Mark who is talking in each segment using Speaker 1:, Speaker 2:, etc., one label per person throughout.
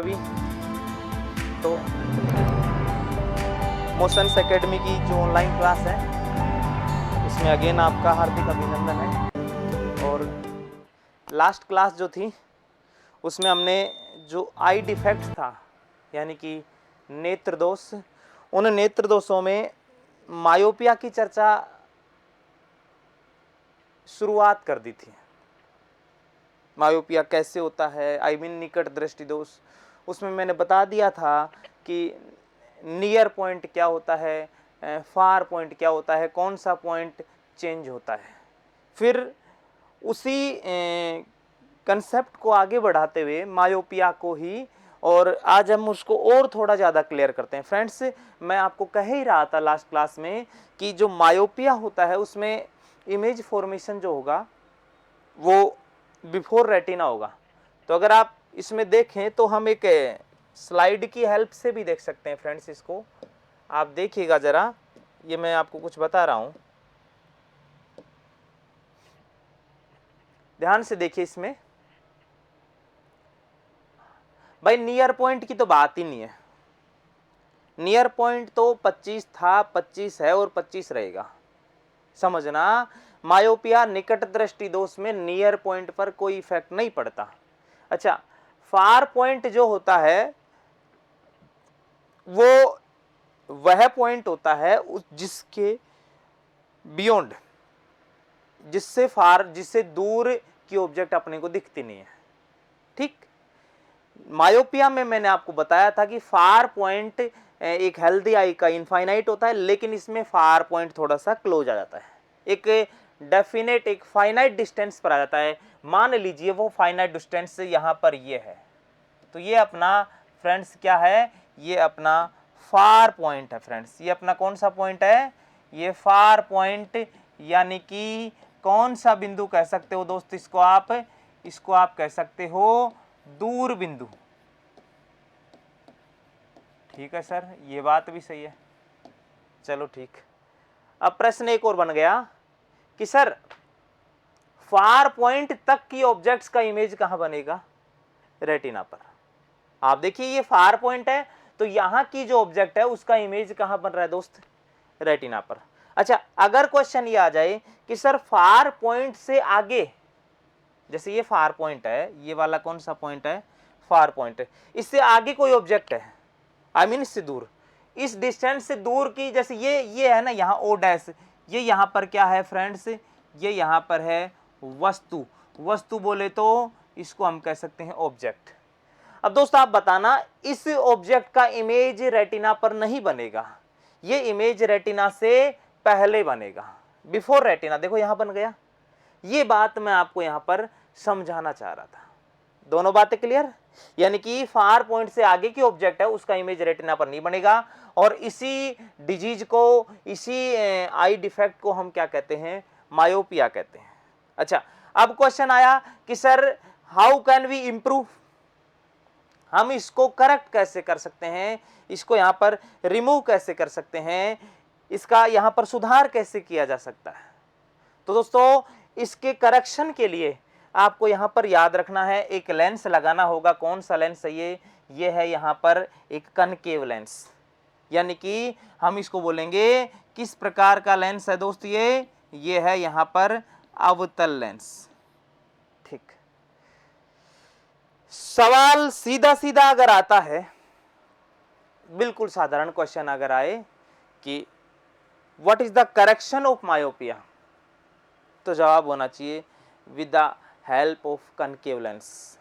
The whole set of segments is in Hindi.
Speaker 1: अभी तो मोशंस एकेडमी की जो ऑनलाइन क्लास है इसमें अगेन आपका हार्दिक अभिनंदन है। और लास्ट क्लास जो थी उसमें हमने जो आई डिफेक्ट था यानी कि नेत्र दोष, उन नेत्र दोषों में मायोपिया की चर्चा शुरुआत कर दी थी। मायोपिया कैसे होता है, आई मीन निकट दृष्टि दोष। उसमें मैंने बता दिया था कि नियर पॉइंट क्या होता है, फार पॉइंट क्या होता है, कौन सा पॉइंट चेंज होता है। फिर उसी कंसेप्ट को आगे बढ़ाते हुए मायोपिया को ही, और आज हम उसको और थोड़ा ज़्यादा क्लियर करते हैं। फ्रेंड्स, मैं आपको कह ही रहा था लास्ट क्लास में कि जो मायोपिया होता है उसमें इमेज फॉर्मेशन जो होगा वो बिफोर रेटिना होगा। तो अगर आप इसमें देखें तो हम एक स्लाइड की हेल्प से भी देख सकते हैं। फ्रेंड्स, इसको आप देखिएगा ज़रा, ये मैं आपको कुछ बता रहा हूँ, ध्यान से देखिए। इसमें भाई नियर पॉइंट की तो बात ही नहीं है। नियर पॉइंट तो 25 था, 25 है और 25 रहेगा, समझना। मायोपिया निकट दृष्टि दोष में नियर पॉइंट पर कोई इफेक्ट नहीं पड़ता। अच्छा, फार पॉइंट जो होता है वो वह पॉइंट होता है जिसके बियॉन्ड, जिससे फार, जिससे दूर की ऑब्जेक्ट अपने को दिखती नहीं है। ठीक, मायोपिया में मैंने आपको बताया था कि फार पॉइंट एक हेल्दी आई का इनफाइनाइट होता है, लेकिन इसमें फार पॉइंट थोड़ा सा क्लोज आ जाता है, एक डेफिनेट, एक फाइनाइट डिस्टेंस पर आ जाता है। मान लीजिए वो फाइनाइट डिस्टेंस यहाँ पर ये है, तो ये अपना फ्रेंड्स क्या है, ये अपना फार पॉइंट है। फ्रेंड्स, ये अपना कौन सा पॉइंट है, ये फार पॉइंट, यानी कि कौन सा बिंदु कह सकते हो दोस्त इसको आप कह सकते हो दूर बिंदु। ठीक है सर, ये बात भी सही है, चलो ठीक। अब प्रश्न एक और बन गया कि सर फार पॉइंट तक की ऑब्जेक्ट्स का इमेज कहां बनेगा, रेटिना पर। आप देखिए ये फार पॉइंट है, तो यहां की जो ऑब्जेक्ट है उसका इमेज कहां बन रहा है दोस्त, रेटिना पर। अच्छा, अगर क्वेश्चन ये आ जाए कि सर फार पॉइंट से आगे, जैसे ये फार पॉइंट है, ये वाला कौन सा पॉइंट है, फार पॉइंट है, इससे आगे कोई ऑब्जेक्ट है, आई मीन इससे दूर, इस डिस्टेंस से दूर की, जैसे ये है ना यहाँ ओ डैश, ये यहाँ पर क्या है फ्रेंड्स, ये यहाँ पर है वस्तु। वस्तु बोले तो इसको हम कह सकते हैं ऑब्जेक्ट। अब दोस्त आप बताना, इस ऑब्जेक्ट का इमेज रेटिना पर नहीं बनेगा, ये इमेज रेटिना से पहले बनेगा, बिफोर रेटिना। देखो यहां बन गया, ये बात मैं आपको यहां पर समझाना चाह रहा था। दोनों बातें क्लियर, यानी कि फार पॉइंट से आगे की ऑब्जेक्ट है उसका इमेज रेटिना पर नहीं बनेगा, और इसी डिजीज को, इसी आई डिफेक्ट को हम क्या कहते हैं, मायोपिया कहते हैं। अच्छा, अब क्वेश्चन आया कि sir how can we improve, हम इसको करेक्ट कैसे कर सकते हैं, इसको यहां पर रिमूव कैसे कर सकते हैं, इसका यहां पर सुधार कैसे किया जा सकता है। तो दोस्तों इसके करेक्शन के लिए आपको यहां पर याद रखना है, एक लेंस लगाना होगा। कौन सा लेंस है ये है यहां पर एक कनकेव लेंस, यानी कि हम इसको बोलेंगे किस प्रकार का लेंस है दोस्त, ये है यहां पर अवतल लेंस। ठीक, सवाल सीधा सीधा अगर आता है, बिल्कुल साधारण क्वेश्चन अगर आए कि what is the correction of myopia, तो जवाब होना चाहिए with the help of concave lens.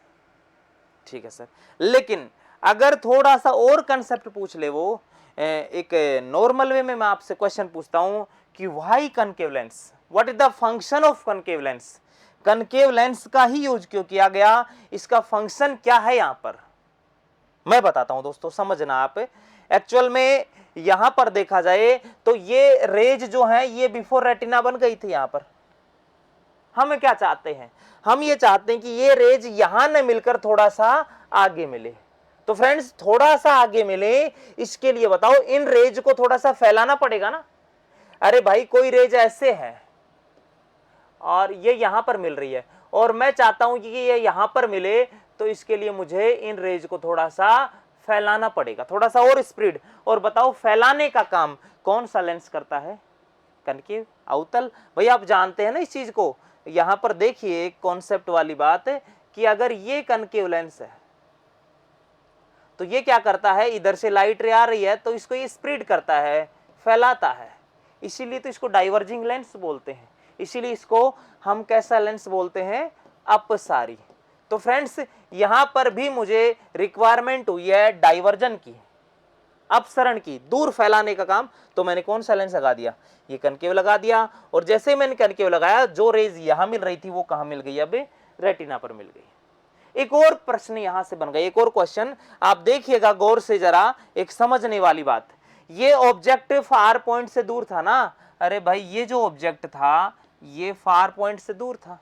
Speaker 1: ठीक है सर, लेकिन अगर थोड़ा सा और कंसेप्ट पूछ ले वो, एक नॉर्मल वे में मैं आपसे क्वेश्चन पूछता हूं कि why concave lens, what is the function of concave lens, concave lens का ही यूज क्यों किया गया, इसका फंक्शन क्या है यहां पर, मैं बताता हूं दोस्तों, समझना आप। एक्चुअल में यहां पर देखा जाए तो ये रेज जो है ये बिफोर रेटिना बन गई थी। यहां पर हम क्या चाहते हैं, हम ये चाहते हैं कि ये रेज यहां न मिलकर थोड़ा सा आगे मिले। तो फ्रेंड्स थोड़ा सा आगे मिले, इसके लिए बताओ इन रेज को थोड़ा सा फैलाना पड़ेगा ना। अरे भाई कोई रेज ऐसे है और ये यहां पर मिल रही है, और मैं चाहता हूं कि ये यहां पर मिले, तो इसके लिए मुझे इन रेज को थोड़ा सा फैलाना पड़ेगा, थोड़ा सा और स्प्रेड। और बताओ फैलाने का काम कौन सा लेंस करता है? कनकेव, अवतल। भाई आप जानते हैं ना इस चीज को। यहां पर देखिए कॉन्सेप्ट वाली बात है कि अगर ये कनकेव लेंस है तो ये क्या करता है, इधर से लाइट रे आ रही है तो इसको ये स्प्रेड करता है, फैलाता है। इसीलिए तो इसको डाइवर्जिंग लेंस बोलते हैं। इसीलिए इसको हम कैसा लेंस बोलते हैं? अपसारी। तो फ्रेंड्स यहां पर भी मुझे रिक्वायरमेंट हुई है डाइवर्जन की, अपसरण की, दूर फैलाने का काम। तो मैंने कौन सा लेंस लगा दिया? ये कनकेव लगा दिया। और जैसे मैंने कनकेव लगाया, जो रेज यहां मिल रही थी वो कहां मिल गई? अब रेटिना पर मिल गई। एक और प्रश्न यहां से बन गया, एक और क्वेश्चन आप देखिएगा गौर से जरा, एक समझने वाली बात। ये ऑब्जेक्ट फार पॉइंट से दूर था ना? अरे भाई ये जो ऑब्जेक्ट था ये फार पॉइंट से दूर था,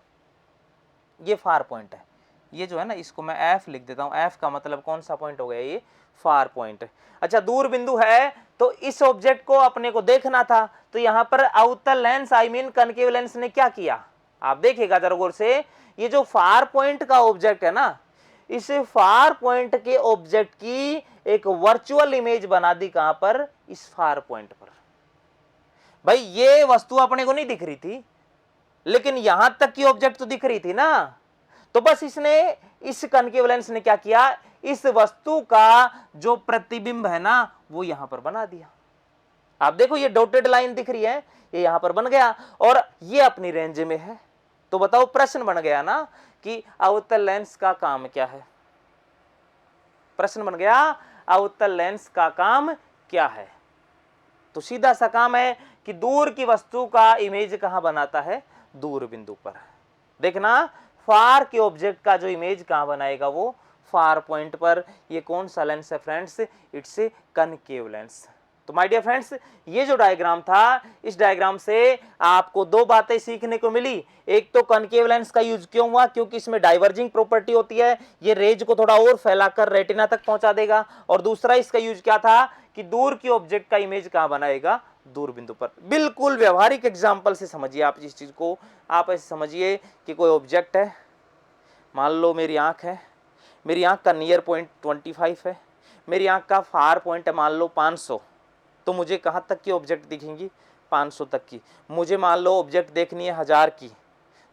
Speaker 1: ये फार पॉइंट है। ये जो है ना, इसको मैं एफ लिख देता हूं। एफ का मतलब कौन सा पॉइंट हो गया? ये फार पॉइंट। अच्छा, दूर बिंदु है तो इस ऑब्जेक्ट को अपने को देखना था, तो यहां पर अवतल lens I mean concave lens ने क्या किया? आप देखिएगा जरा गौर से, ये जो फार पॉइंट का ऑब्जेक्ट है ना, इस फार पॉइंट के ऑब्जेक्ट की एक वर्चुअल इमेज बना दी। कहां पर? इस फार पॉइंट पर। भाई ये वस्तु अपने को नहीं दिख रही थी, लेकिन यहां तक की ऑब्जेक्ट तो दिख रही थी ना। तो बस इसने, इस कनकेव लेंस ने क्या किया, इस वस्तु का जो प्रतिबिंब है ना वो यहां पर बना दिया। आप देखो ये डॉटेड लाइन दिख रही है, ये यहां पर बन गया और ये अपनी रेंज में है। तो बताओ प्रश्न बन गया ना कि अवतल लेंस का काम क्या है? प्रश्न बन गया, अवतल लेंस का काम क्या है? तो सीधा सा काम है कि दूर की वस्तु का इमेज कहां बनाता है? दूर बिंदु पर। देखना फार के ऑब्जेक्ट का जो इमेज कहां बनाएगा? वो फार पॉइंट पर। ये कौन सा लेंस है friends? It's a concave lens. तो माय डियर फ्रेंड्स, ये जो डायग्राम था, इस डायग्राम से आपको दो बातें सीखने को मिली। एक तो कनकेव लेंस का यूज क्यों हुआ? क्योंकि इसमें डाइवर्जिंग प्रॉपर्टी होती है, ये रेज को थोड़ा और फैलाकर रेटिना तक पहुंचा देगा। और दूसरा इसका यूज क्या था कि दूर की ऑब्जेक्ट का इमेज कहां बनाएगा? दूर बिंदु पर। बिल्कुल व्यवहारिक एग्जांपल से समझिए आप इस चीज को। आप ऐसे समझिए कि कोई ऑब्जेक्ट है, मान लो मेरी आंख है, मेरी आंख का नियर पॉइंट 25 है, मेरी आंख का फार पॉइंट है मान लो 500। तो मुझे कहाँ तक की ऑब्जेक्ट दिखेंगी? 500 तक की। मुझे मान लो ऑब्जेक्ट देखनी है 1000 की,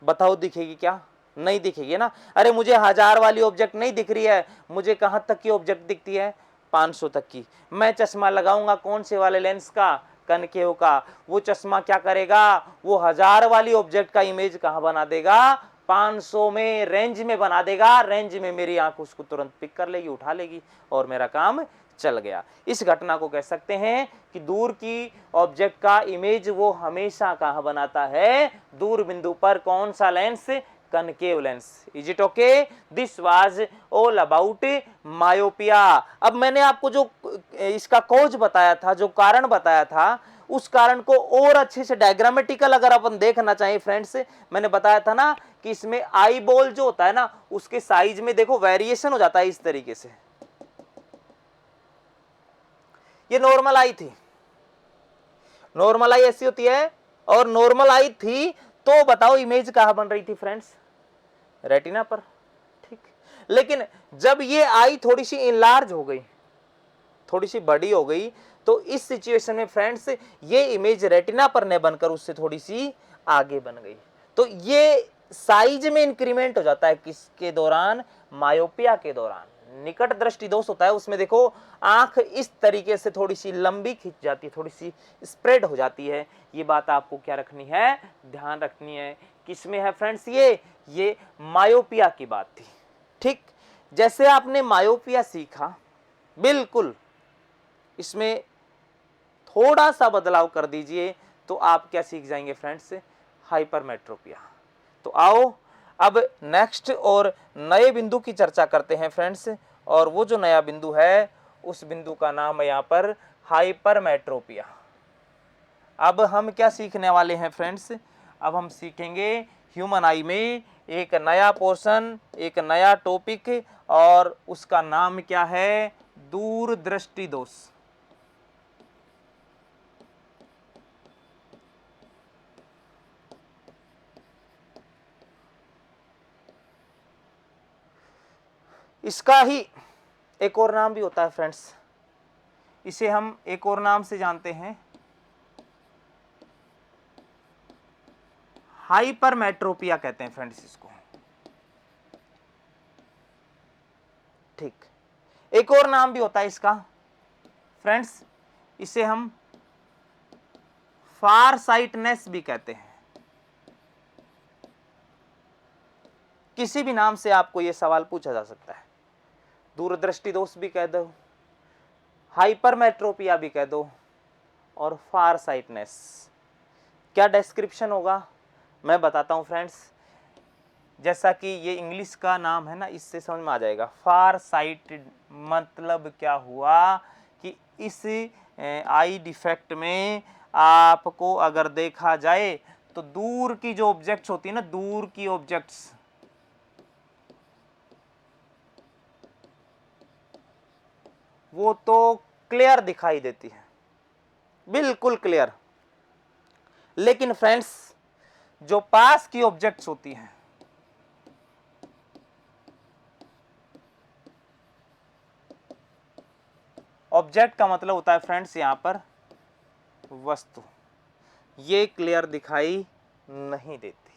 Speaker 1: बताओ दिखेगी क्या? नहीं दिखेगी ना। अरे मुझे 1000 वाली ऑब्जेक्ट नहीं दिख रही है, मुझे कहाँ तक की ऑब्जेक्ट दिखती है? 500 तक की। मैं चश्मा लगाऊंगा कौन से वाले लेंस का? कनकेव का। वो चश्मा क्या करेगा? वो 1000 वाली ऑब्जेक्ट का इमेज कहाँ बना देगा? 500 में, रेंज में बना देगा। रेंज में मेरी आंख उसको तुरंत पिक कर लेगी, उठा लेगी और मेरा काम चल गया। इस घटना को कह सकते हैं कि दूर की ऑब्जेक्ट का इमेज वो हमेशा कहां बनाता है? दूर बिंदु पर। कौन सा lens? Concave lens. Is it okay? This was all about myopia. अब मैंने आपको जो इसका कॉज बताया था, जो कारण बताया था, उस कारण को और अच्छे से डायग्रामेटिकल अगर अपन देखना चाहिए फ्रेंड्स, मैंने बताया था ना कि इसमें आई बॉल जो होता है ना, उसके साइज में देखो वेरिएशन हो जाता है इस तरीके से। ये नॉर्मल आई थी, नॉर्मल आई ऐसी होती है, और नॉर्मल आई थी तो बताओ इमेज कहां बन रही थी फ्रेंड्स? रेटिना पर। ठीक। लेकिन जब ये आई थोड़ी सी इनलार्ज हो गई, थोड़ी सी बड़ी हो गई, तो इस सिचुएशन में फ्रेंड्स ये इमेज रेटिना पर न बनकर उससे थोड़ी सी आगे बन गई। तो ये साइज में इंक्रीमेंट हो जाता है किसके दौरान? मायोपिया के दौरान। निकट दृष्टि दोष होता है उसमें, देखो आंख इस तरीके से थोड़ी सी लंबी खिंच जाती है, थोड़ी सी स्प्रेड हो जाती है। ये बात आपको क्या रखनी है? ध्यान रखनी है। किसमें है फ्रेंड्स? ये मायोपिया की बात थी। ठीक। जैसे आपने मायोपिया सीखा, बिल्कुल इसमें थोड़ा सा बदलाव कर दीजिए तो आप क्या सीख जाएंगे फ्रेंड्स? हाइपरमेट्रोपिया। तो आओ अब नेक्स्ट और नए बिंदु की चर्चा करते हैं फ्रेंड्स। और वो जो नया बिंदु है उस बिंदु का नाम है यहां पर हाइपरमेट्रोपिया। अब हम क्या सीखने वाले हैं फ्रेंड्स? अब हम सीखेंगे ह्यूमन आई में एक नया पोर्शन, एक नया टॉपिक, और उसका नाम क्या है? दूरदृष्टि दोष। इसका ही एक और नाम भी होता है फ्रेंड्स, इसे हम एक और नाम से जानते हैं, हाइपरमेट्रोपिया कहते हैं फ्रेंड्स इसको। ठीक, एक और नाम भी होता है इसका फ्रेंड्स, इसे हम फार साइटनेस भी कहते हैं। किसी भी नाम से आपको यह सवाल पूछा जा सकता है, दूरदृष्टि दोष भी कह दो, हाइपरमेट्रोपिया भी कह दो, और फार साइटनेस। क्या डिस्क्रिप्शन होगा मैं बताता हूं फ्रेंड्स, जैसा कि ये इंग्लिश का नाम है ना, इससे समझ में आ जाएगा। फार साइटेड मतलब क्या हुआ कि इस आई डिफेक्ट में आपको अगर देखा जाए तो दूर की जो ऑब्जेक्ट्स होती है ना, दूर की ऑब्जेक्ट्स, वो तो क्लियर दिखाई देती है, बिल्कुल क्लियर। लेकिन फ्रेंड्स जो पास की ऑब्जेक्ट्स होती हैं, ऑब्जेक्ट का मतलब होता है फ्रेंड्स यहां पर वस्तु, ये क्लियर दिखाई नहीं देती।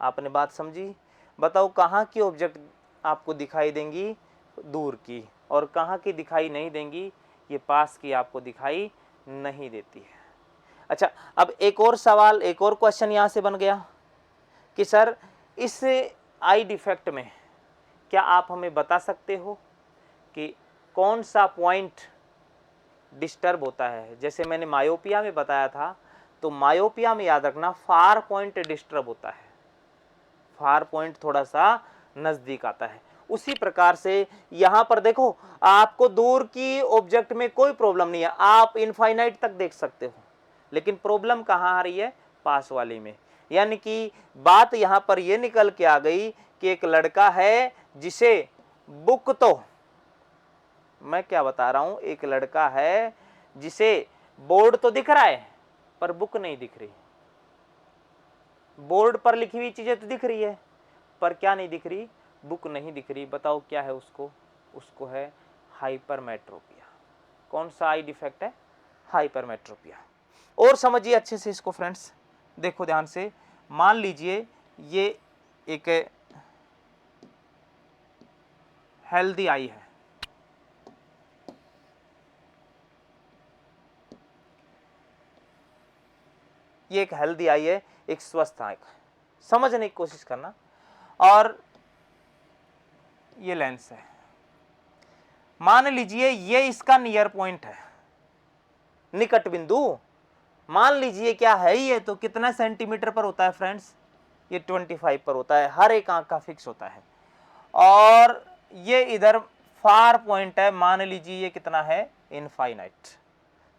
Speaker 1: आपने बात समझी? बताओ कहाँ की ऑब्जेक्ट आपको दिखाई देंगी? दूर की। और कहाँ की दिखाई नहीं देंगी? ये पास की आपको दिखाई नहीं देती है। अच्छा, अब एक और सवाल, एक और क्वेश्चन यहां से बन गया कि सर इस आई डिफेक्ट में क्या आप हमें बता सकते हो कि कौन सा पॉइंट डिस्टर्ब होता है? जैसे मैंने मायोपिया में बताया था, तो मायोपिया में याद रखना फार पॉइंट डिस्टर्ब होता है, फार पॉइंट थोड़ा सा नजदीक आता है। उसी प्रकार से यहां पर देखो, आपको दूर की ऑब्जेक्ट में कोई प्रॉब्लम नहीं है, आप इनफाइनाइट तक देख सकते हो, लेकिन प्रॉब्लम कहां आ रही है? पास वाली में। यानी कि बात यहां पर यह निकल के आ गई कि एक लड़का है जिसे बुक, तो मैं क्या बता रहा हूं, एक लड़का है जिसे बोर्ड तो दिख रहा है पर बुक नहीं दिख रही। बोर्ड पर लिखी हुई चीजें तो दिख रही है पर क्या नहीं दिख रही? बुक नहीं दिख रही। बताओ क्या है उसको? उसको है हाइपरमेट्रोपिया। कौन सा आई डिफेक्ट है? हाइपरमेट्रोपिया। और समझिए अच्छे से इसको फ्रेंड्स, देखो ध्यान से। मान लीजिए ये एक हेल्दी आई है, ये एक हेल्दी आई है, एक स्वस्थ आंख। समझने की कोशिश करना। और ये लेंस है, मान लीजिए ये इसका नियर पॉइंट है, निकट बिंदु। मान लीजिए क्या है ये, तो कितना सेंटीमीटर पर होता है फ्रेंड्स? ये 25 पर होता है, हर एक आंख का फिक्स होता है। और ये इधर फार पॉइंट है, मान लीजिए ये कितना है? इनफाइनाइट।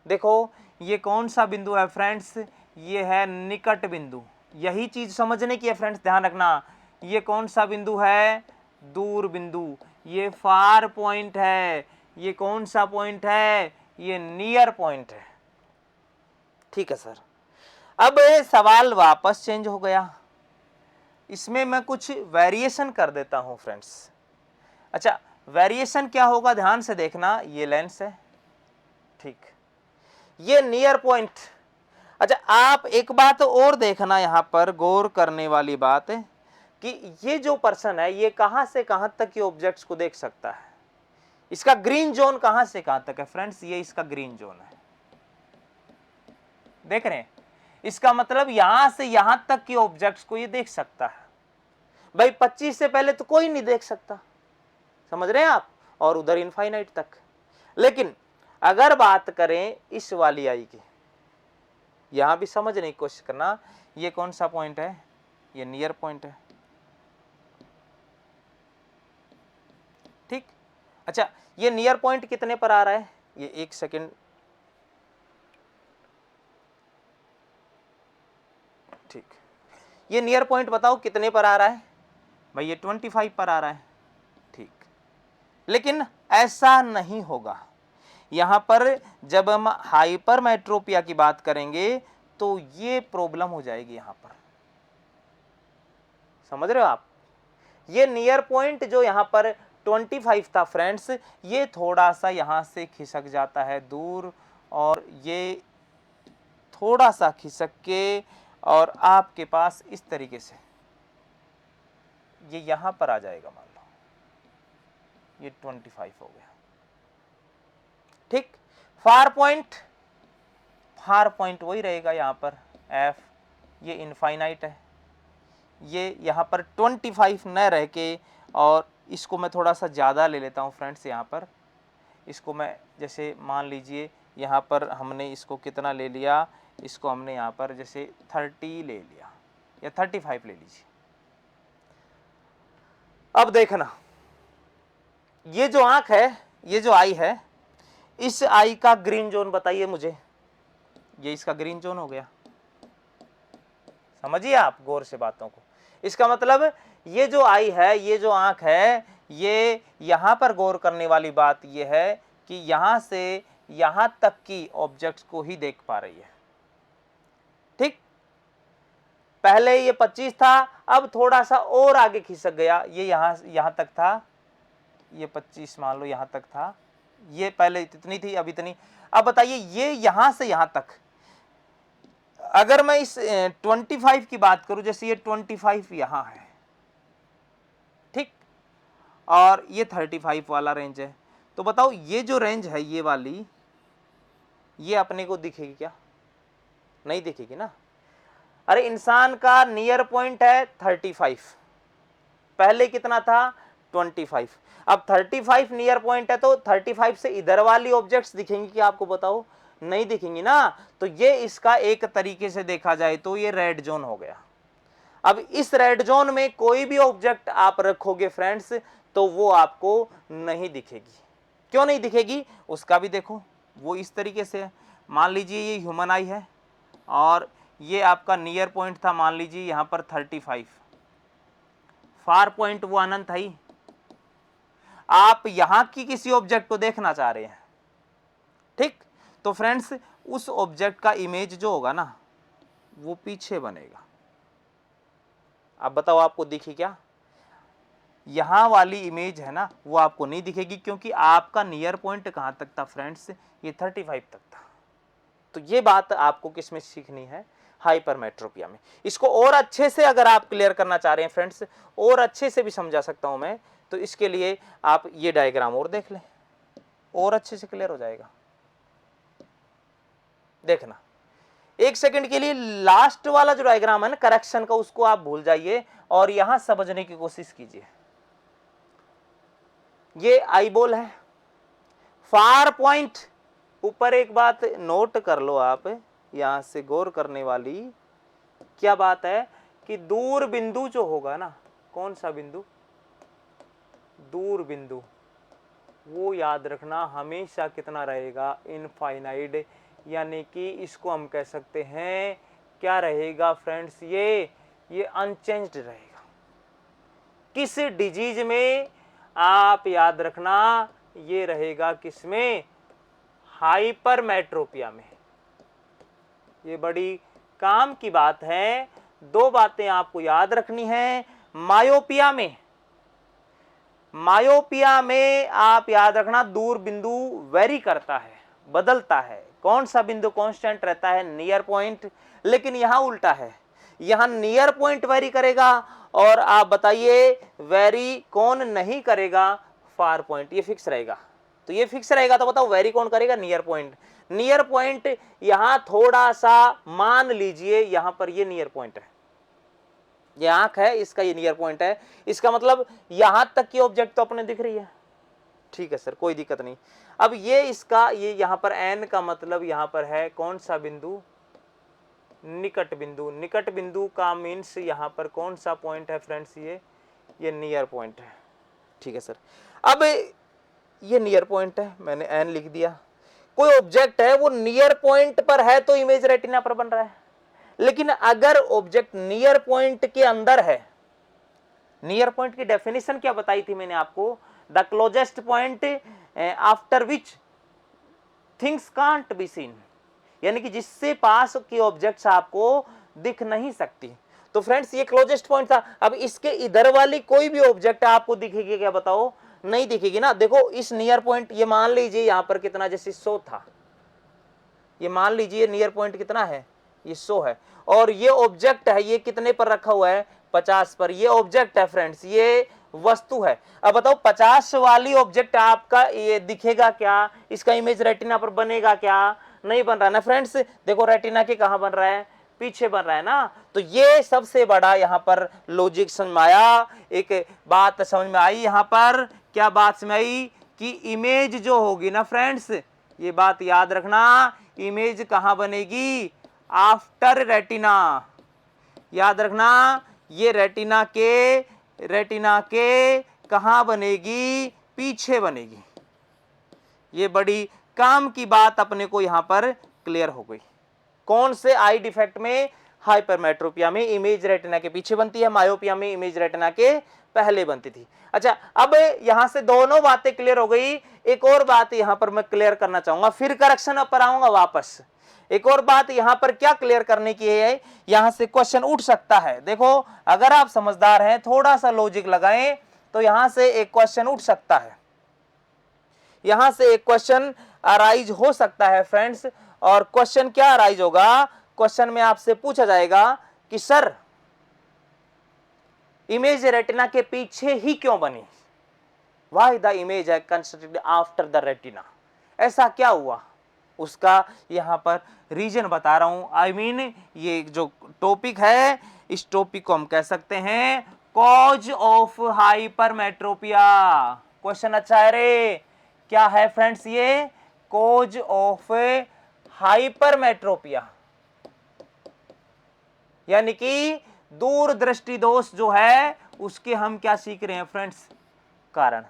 Speaker 1: देखो ये कौन सा बिंदु है फ्रेंड्स? ये है निकट बिंदु। यही चीज समझने की है फ्रेंड्स, ध्यान रखना। ये कौन सा बिंदु है? दूर बिंदु। ये फार पॉइंट है। ये कौन सा पॉइंट है? ये नियर पॉइंट है। ठीक है सर। अब सवाल वापस चेंज हो गया, इसमें मैं कुछ वेरिएशन कर देता हूं फ्रेंड्स। अच्छा, वेरिएशन क्या होगा? ध्यान से देखना। ये लेंस है, ठीक, ये नियर पॉइंट। अच्छा, आप एक बात और देखना, यहां पर गौर करने वाली बात है कि ये जो पर्सन है ये कहां से कहां तक के ऑब्जेक्ट्स को देख सकता है? इसका ग्रीन जोन कहां से कहां तक है फ्रेंड्स? ये इसका ग्रीन जोन है, देख रहे हैं? इसका मतलब यहां से यहां तक के ऑब्जेक्ट्स को ये देख सकता है। भाई 25 से पहले तो कोई नहीं देख सकता, समझ रहे हैं आप? और उधर इनफाइनाइट तक। लेकिन अगर बात करें इस वाली आई की, यहां भी समझने की कोशिश करना। ये कौन सा पॉइंट है? ये नियर पॉइंट है, ठीक। अच्छा, ये नियर पॉइंट कितने पर आ रहा है? ये 1 सेकेंड, ठीक। ये नियर पॉइंट बताओ कितने पर आ रहा है? भाई ये 25 पर आ रहा है, ठीक। लेकिन ऐसा नहीं होगा। यहां पर जब हम हाइपरमेट्रोपिया की बात करेंगे तो ये प्रॉब्लम हो जाएगी यहां पर, समझ रहे हो आप? ये नियर पॉइंट जो यहां पर 25 था फ्रेंड्स, ये थोड़ा सा यहाँ से खिसक जाता है दूर, और ये थोड़ा सा खिसक के और आपके पास इस तरीके से ये यहाँ पर आ जाएगा। मान लो ये 25 हो गया। ठीक, फार पॉइंट वही रहेगा यहाँ पर एफ, ये इनफाइनाइट है, ये यहाँ पर 25 न रह के, और इसको मैं थोड़ा सा ज़्यादा ले लेता हूँ फ्रेंड्स। यहाँ पर इसको मैं जैसे मान लीजिए यहाँ पर हमने इसको कितना ले लिया, इसको हमने यहाँ पर जैसे 30 ले लिया या 35 ले लीजिए। अब देखना, ये जो आंख है, ये जो आई है, इस आई का ग्रीन जोन बताइए मुझे। ये इसका ग्रीन जोन हो गया। समझिए आप गौर से बातों को। इसका मतलब ये जो आई है, ये जो आंख है, ये यहां पर गौर करने वाली बात ये है कि यहां से यहां तक की ऑब्जेक्ट्स को ही देख पा रही है। ठीक, पहले ये 25 था, अब थोड़ा सा और आगे खिसक गया, ये यहां तक था, ये 25 मान लो यहां तक था, ये पहले इतनी थी, अब इतनी। अब बताइए ये यहां से यहां तक, अगर मैं इस 25 की बात करूं, जैसे ये 25 यहां है, ठीक, और ये 35 वाला रेंज है, तो बताओ ये जो रेंज है ये वाली, ये अपने को दिखेगी क्या? नहीं दिखेगी ना। अरे इंसान का नियर पॉइंट है 35, पहले कितना था 25, अब 35 नियर पॉइंट है, तो 35 से इधर वाली ऑब्जेक्ट्स दिखेंगी क्या आपको? बताओ, नहीं दिखेंगी ना। तो ये इसका एक तरीके से देखा जाए तो ये रेड जोन हो गया। अब इस रेड जोन में कोई भी ऑब्जेक्ट आप रखोगे फ्रेंड्स, तो वो आपको नहीं दिखेगी। क्यों नहीं दिखेगी? उसका भी देखो, वो इस तरीके से है। मान लीजिए ये ह्यूमन आई है, और ये आपका नियर पॉइंट था, मान लीजिए यहां पर 35, फार पॉइंट वो अनंत है ही। आप यहां की किसी ऑब्जेक्ट को देखना चाह रहे हैं, ठीक, तो फ्रेंड्स उस ऑब्जेक्ट का इमेज जो होगा ना, वो पीछे बनेगा। अब बताओ आपको दिखी क्या? यहां वाली इमेज है ना, वो आपको नहीं दिखेगी, क्योंकि आपका नियर पॉइंट कहां तक था फ्रेंड्स? ये 35 तक था। तो ये बात आपको किसमें सीखनी है? हाइपरमेट्रोपिया में। इसको और अच्छे से अगर आप क्लियर करना चाह रहे हैं फ्रेंड्स, और अच्छे से भी समझा सकता हूं मैं, तो इसके लिए आप ये डायग्राम और देख लें, और अच्छे से क्लियर हो जाएगा। देखना, एक सेकंड के लिए लास्ट वाला जो डायग्राम है ना करेक्शन का, उसको आप भूल जाइए और यहां समझने की कोशिश कीजिए। ये आईबॉल है, फार पॉइंट। ऊपर एक बात नोट कर लो आप, यहां से गौर करने वाली क्या बात है कि दूर बिंदु जो होगा ना, कौन सा बिंदु? दूर बिंदु, वो याद रखना हमेशा कितना रहेगा? इनफाइनाइट, यानी कि इसको हम कह सकते हैं क्या रहेगा फ्रेंड्स? ये अनचेंज्ड रहेगा। किस डिजीज में? आप याद रखना ये रहेगा किसमें? हाइपरमेट्रोपिया में। ये बड़ी काम की बात है। दो बातें आपको याद रखनी है। मायोपिया में आप याद रखना दूर बिंदु वेरी करता है, बदलता है। कौन सा बिंदु कांस्टेंट रहता है? Near point. लेकिन यहां उल्टा है, यहां नियर पॉइंट वेरी करेगा, और आप बताइए वेरी कौन नहीं करेगा? Far point. ये फिक्स रहेगा। तो ये फिक्स रहेगा, तो बताओ वेरी कौन करेगा? Near point. नियर पॉइंट यहां थोड़ा सा मान लीजिए, यहां पर ये नियर पॉइंट है, ये आंख है, इसका ये नियर पॉइंट है। इसका मतलब यहां तक की ऑब्जेक्ट तो अपने दिख रही है। ठीक है सर, कोई दिक्कत नहीं। अब ये इसका ये यहां पर एन का मतलब यहां पर है कौन सा बिंदु? निकट बिंदु। निकट बिंदु का मीन्स यहां पर कौन सा पॉइंट है फ्रेंड्स? ये नियर पॉइंट है। ठीक है सर, अब ये नियर पॉइंट है, मैंने एन लिख दिया। कोई ऑब्जेक्ट है वो नियर पॉइंट पर है तो इमेज रेटिना पर बन रहा है। लेकिन अगर ऑब्जेक्ट नियर पॉइंट के अंदर है, नियर पॉइंट की डेफिनेशन क्या बताई थी मैंने आपको? The closest point after which things can't be seen, यानी कि जिससे पास की ऑब्जेक्ट्स आपको दिख नहीं सकती। तो फ्रेंड्स ये क्लोजेस्ट पॉइंट था। अब इसके इधर वाली कोई भी ऑब्जेक्ट आपको दिखेगी क्या? बताओ, नहीं दिखेगी ना। देखो इस नियर पॉइंट, ये मान लीजिए यहाँ पर कितना, जैसे 100 था, ये मान लीजिए नियर पॉइंट कितना है, ये 100 है, और ये ऑब्जेक्ट है, ये कितने पर रखा हुआ है, 50 पर। ये ऑब्जेक्ट है फ्रेंड्स, ये वस्तु है। अब बताओ 50 वाली ऑब्जेक्ट आपका ये दिखेगा क्या, इसका इमेज रेटिना पर बनेगा क्या, नहीं बन रहा ना फ्रेंड्स। देखो रेटिना के कहां बन रहा है, पीछे बन रहा है ना। तो ये सबसे बड़ा यहाँ पर लॉजिक समझ में आया, एक बात समझ में आई। यहाँ पर क्या बात समझ आई कि इमेज जो होगी ना फ्रेंड्स, ये बात याद रखना, इमेज कहां बनेगी, आफ्टर रेटिना। याद रखना, ये रेटिना के कहां बनेगी, पीछे बनेगी। ये बड़ी काम की बात अपने को यहां पर क्लियर हो गई। कौन से आई डिफेक्ट में, हाइपरमेट्रोपिया में इमेज रेटिना के पीछे बनती है, मायोपिया में इमेज रेटिना के पहले बनती थी। अच्छा, अब यहां से दोनों बातें क्लियर हो गई। एक और बात यहां पर मैं क्लियर करना चाहूंगा, फिर करेक्शन पर आऊंगा वापस। एक और बात यहां पर क्या क्लियर करने की है, यहां से क्वेश्चन उठ सकता है। देखो अगर आप समझदार हैं, थोड़ा सा लॉजिक लगाएं, तो यहां से एक क्वेश्चन उठ सकता है, यहां से एक क्वेश्चन अराइज हो सकता है फ्रेंड्स। और क्वेश्चन क्या अराइज होगा, क्वेश्चन में आपसे पूछा जाएगा कि सर इमेज रेटिना के पीछे ही क्यों बनी, व्हाई द इमेज है कंस्ट्रक्टेड आफ्टर द रेटिना, ऐसा क्या हुआ, उसका यहां पर रीजन बता रहा हूं। आई मीन ये जो टॉपिक है, इस टॉपिक को हम कह सकते हैं कॉज ऑफ हाइपरमेट्रोपिया। क्वेश्चन अच्छा है रे, क्या है फ्रेंड्स, ये कॉज ऑफ हाइपरमेट्रोपिया, यानी कि दूरदृष्टि दोष जो है उसके हम क्या सीख रहे हैं फ्रेंड्स, कारण।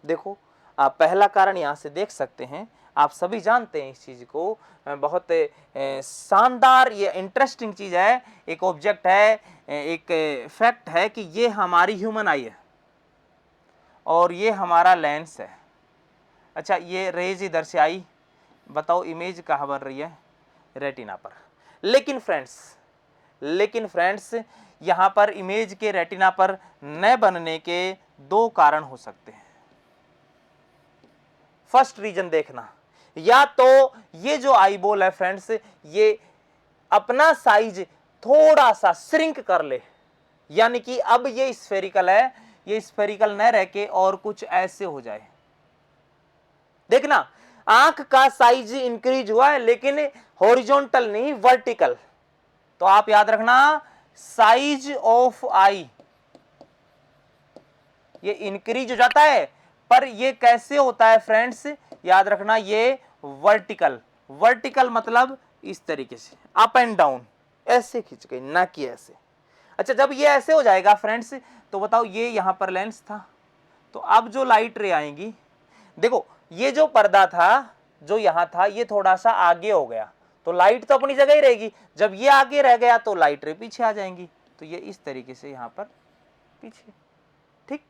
Speaker 1: देखो आप पहला कारण यहां से देख सकते हैं, आप सभी जानते हैं इस चीज को, बहुत शानदार ये इंटरेस्टिंग चीज है। एक ऑब्जेक्ट है, एक फैक्ट है कि ये हमारी ह्यूमन आई है और ये हमारा लेंस है। अच्छा, ये रेज इधर से आई, बताओ इमेज कहाँ बन रही है, रेटिना पर। लेकिन फ्रेंड्स यहां पर इमेज के रेटिना पर न बनने के दो कारण हो सकते हैं। फर्स्ट रीजन देखना, या तो ये जो आईबॉल है फ्रेंड्स, ये अपना साइज थोड़ा सा श्रिंक कर ले, यानी कि अब ये स्फेरिकल है, ये स्फेरिकल न रह के और कुछ ऐसे हो जाए। देखना आंख का साइज इंक्रीज हुआ है लेकिन हॉरिजॉन्टल नहीं, वर्टिकल। तो आप याद रखना, साइज ऑफ आई ये इंक्रीज हो जाता है, पर ये कैसे होता है फ्रेंड्स, याद रखना, ये वर्टिकल मतलब इस तरीके से अप एंड डाउन, ऐसे खींच गई, ना कि ऐसे। अच्छा, जब ये ऐसे हो जाएगा फ्रेंड्स, तो बताओ ये यहां पर लेंस था, तो अब जो लाइट रे आएंगी, देखो ये जो पर्दा था जो यहां था, ये थोड़ा सा आगे हो गया, तो लाइट तो अपनी जगह ही रहेगी। जब ये आगे रह गया तो लाइट रे पीछे आ जाएंगी, तो ये इस तरीके से यहां पर पीछे। ठीक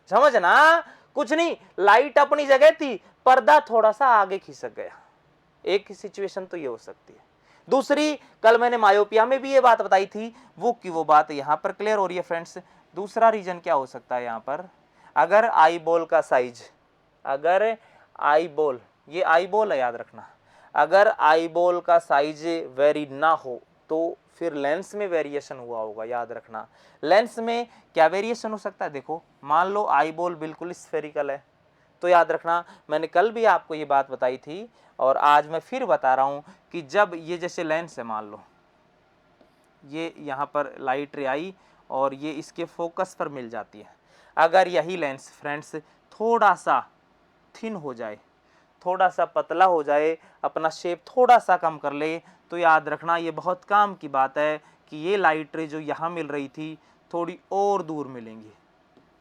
Speaker 1: समझना, कुछ नहीं, लाइट अपनी जगह थी, पर्दा थोड़ा सा आगे खिसक गया। एक सिचुएशन तो ये हो सकती है। दूसरी, कल मैंने मायोपिया में भी ये बात बताई थी, वो की वो बात यहां पर क्लियर हो रही है फ्रेंड्स। दूसरा रीजन क्या हो सकता है यहां पर, अगर आई बॉल का साइज, अगर आई बॉल, ये आई बॉल है याद रखना, अगर आई बॉल का साइज वेरी ना हो तो फिर लेंस में वेरिएशन हुआ होगा। याद रखना, लेंस में क्या वेरिएशन हो सकता है, देखो मान लो आई बॉल बिल्कुल स्फेरिकल है, तो याद रखना, मैंने कल भी आपको ये बात बताई थी और आज मैं फिर बता रहा हूं कि जब ये जैसे लेंस है, मान लो ये यहाँ पर लाइट रे आई और ये इसके फोकस पर मिल जाती है, अगर यही लेंस फ्रेंड्स थोड़ा सा थिन हो जाए, थोड़ा सा पतला हो जाए, अपना शेप थोड़ा सा कम कर ले, तो याद रखना ये बहुत काम की बात है कि ये लाइट रे जो यहाँ मिल रही थी थोड़ी और दूर मिलेंगी,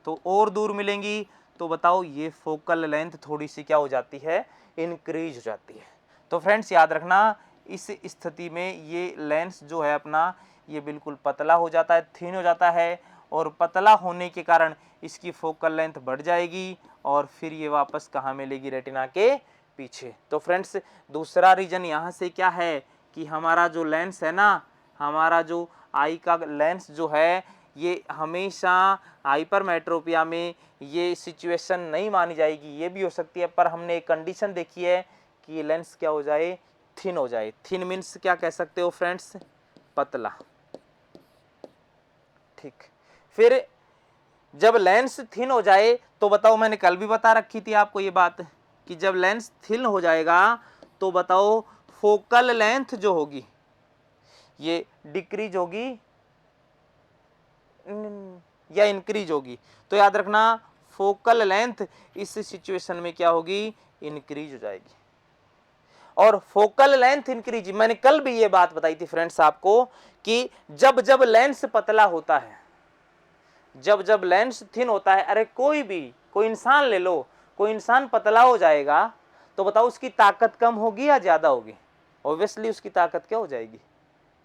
Speaker 1: तो और दूर मिलेंगी, तो बताओ ये फोकल लेंथ थोड़ी सी क्या हो जाती है, इंक्रीज हो जाती है। तो फ्रेंड्स याद रखना, इस स्थिति में ये लेंस जो है अपना, ये बिल्कुल पतला हो जाता है, थिन हो जाता है, और पतला होने के कारण इसकी फोकल लेंथ बढ़ जाएगी और फिर ये वापस कहाँ मिलेगी, रेटिना के पीछे। तो फ्रेंड्स दूसरा रीजन यहाँ से क्या है कि हमारा जो लेंस है ना, हमारा जो आई का लेंस जो है, ये हमेशा हाइपरमेट्रोपिया में ये सिचुएशन नहीं मानी जाएगी, ये भी हो सकती है, पर हमने एक कंडीशन देखी है कि लेंस क्या हो जाए, थिन हो जाए। थिन मीन्स क्या कह सकते हो फ्रेंड्स, पतला। ठीक, फिर जब लेंस थिन हो जाए तो बताओ, मैंने कल भी बता रखी थी आपको ये बात कि जब लेंस थिन हो जाएगा तो बताओ फोकल लेंथ जो होगी ये डिक्रीज होगी या इंक्रीज होगी। तो याद रखना फोकल लेंथ इस सिचुएशन में क्या होगी, इंक्रीज हो जाएगी। और फोकल लेंथ इंक्रीज, मैंने कल भी ये बात बताई थी फ्रेंड्स आपको कि जब जब लेंस पतला होता है, जब जब लेंस थिन होता है, अरे कोई इंसान ले लो, कोई इंसान पतला हो जाएगा तो बताओ उसकी ताकत कम होगी या ज्यादा होगी? ऑब्वियसली उसकी ताकत क्या हो जाएगी,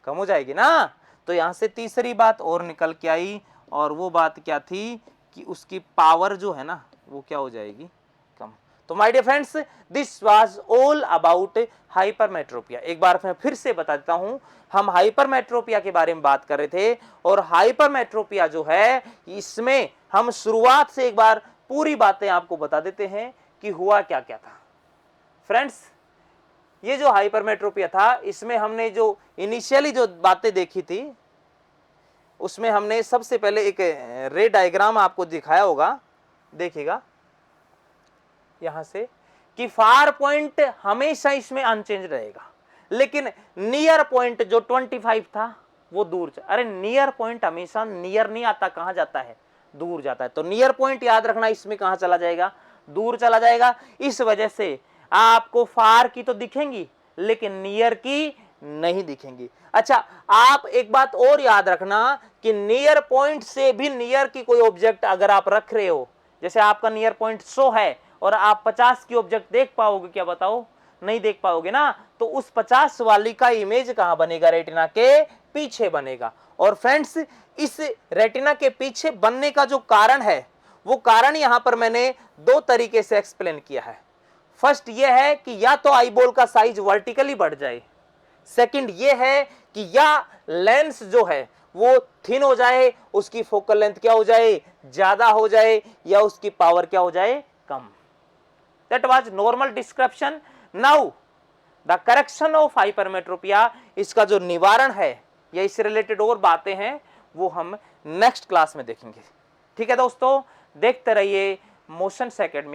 Speaker 1: कम हो जाएगी ना। तो यहां से तीसरी बात और निकल के आई, और वो बात क्या थी कि उसकी पावर जो है ना वो क्या हो जाएगी, कम। तो my dear friends, this was all about hypermetropia. एक बार मैं फिर से बता देता हूं, हम हाइपरमेट्रोपिया के बारे में बात कर रहे थे, और हाइपरमेट्रोपिया जो है इसमें हम शुरुआत से एक बार पूरी बातें आपको बता देते हैं कि हुआ क्या क्या था। फ्रेंड्स, ये जो हाइपरमेट्रोपिया था इसमें हमने जो इनिशियली जो बातें देखी थी उसमें हमने सबसे पहले एक रे डायग्राम आपको दिखाया होगा, देखिएगा यहां से, कि फार पॉइंट हमेशा इसमें अनचेंज रहेगा, लेकिन नियर पॉइंट जो 25 था वो दूर। अरे नियर पॉइंट हमेशा नियर नहीं आता, कहां जाता है, दूर जाता है। तो नियर पॉइंट याद रखना इसमें कहां चला जाएगा, दूर चला जाएगा। इस वजह से आपको फार की तो दिखेंगी लेकिन नियर की नहीं दिखेंगी। अच्छा, आप एक बात और याद रखना कि नियर पॉइंट से भी नियर की कोई ऑब्जेक्ट अगर आप रख रहे हो, जैसे आपका नियर पॉइंट 100 है और आप 50 की ऑब्जेक्ट देख पाओगे क्या, बताओ, नहीं देख पाओगे ना। तो उस 50 वाली का इमेज कहां बनेगा, रेटिना के पीछे बनेगा। और फ्रेंड्स, इस रेटिना के पीछे बनने का जो कारण है वो कारण यहां पर मैंने दो तरीके से एक्सप्लेन किया है। फर्स्ट ये है कि या तो आईबॉल का साइज वर्टिकली बढ़ जाए, सेकंड ये है कि या लेंस जो है वो थिन हो जाए, उसकी फोकल लेंथ क्या हो जाए, ज्यादा हो जाए, या उसकी पावर क्या हो जाए, कम। That was normal description. Now the correction of hypermetropia, इसका जो निवारण है या इससे रिलेटेड और बातें हैं वो हम नेक्स्ट क्लास में देखेंगे। ठीक है दोस्तों, देखते रहिए मोशंस एकेडमी।